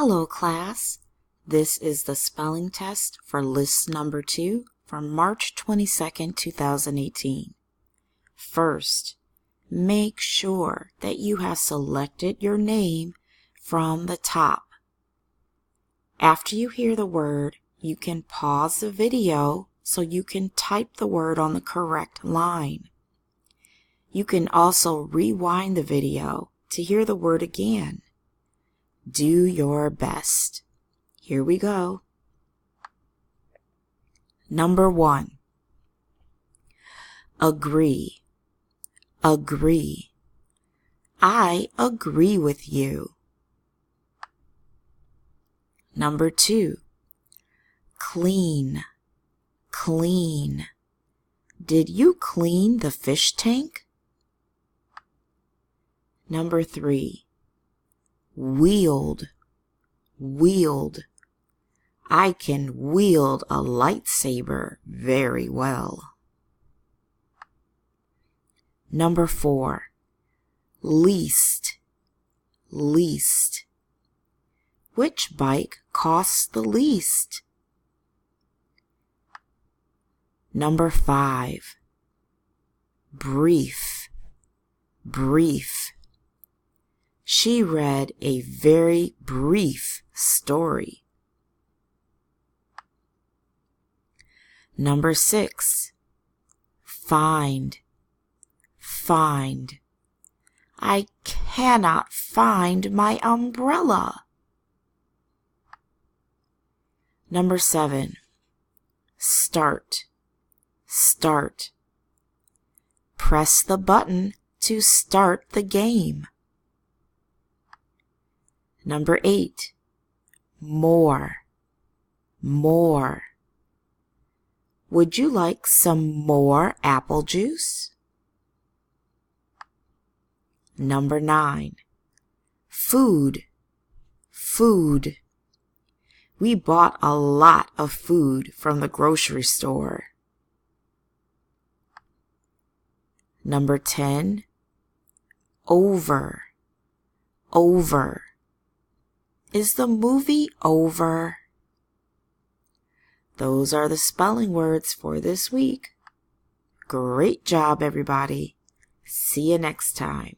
Hello, class. This is the spelling test for list number 2 for March 22nd, 2018. First, make sure that you have selected your name from the top. After you hear the word, you can pause the video so you can type the word on the correct line. You can also rewind the video to hear the word again. Do your best. Here we go. Number 1. Agree. Agree. I agree with you. Number 2. Clean. Clean. Did you clean the fish tank? Number 3. Wield. Wield. I can wield a lightsaber very well. Number 4. Least. Least. Which bike costs the least? Number 5. Brief. Brief. She read a very brief story. Number 6. Find. Find. I cannot find my umbrella. Number 7. Start. Start. Press the button to start the game. Number 8. More. More. Would you like some more apple juice? Number 9. Food. Food. We bought a lot of food from the grocery store. Number 10. Over. Over. Is the movie over? Those are the spelling words for this week. Great job, everybody. See you next time.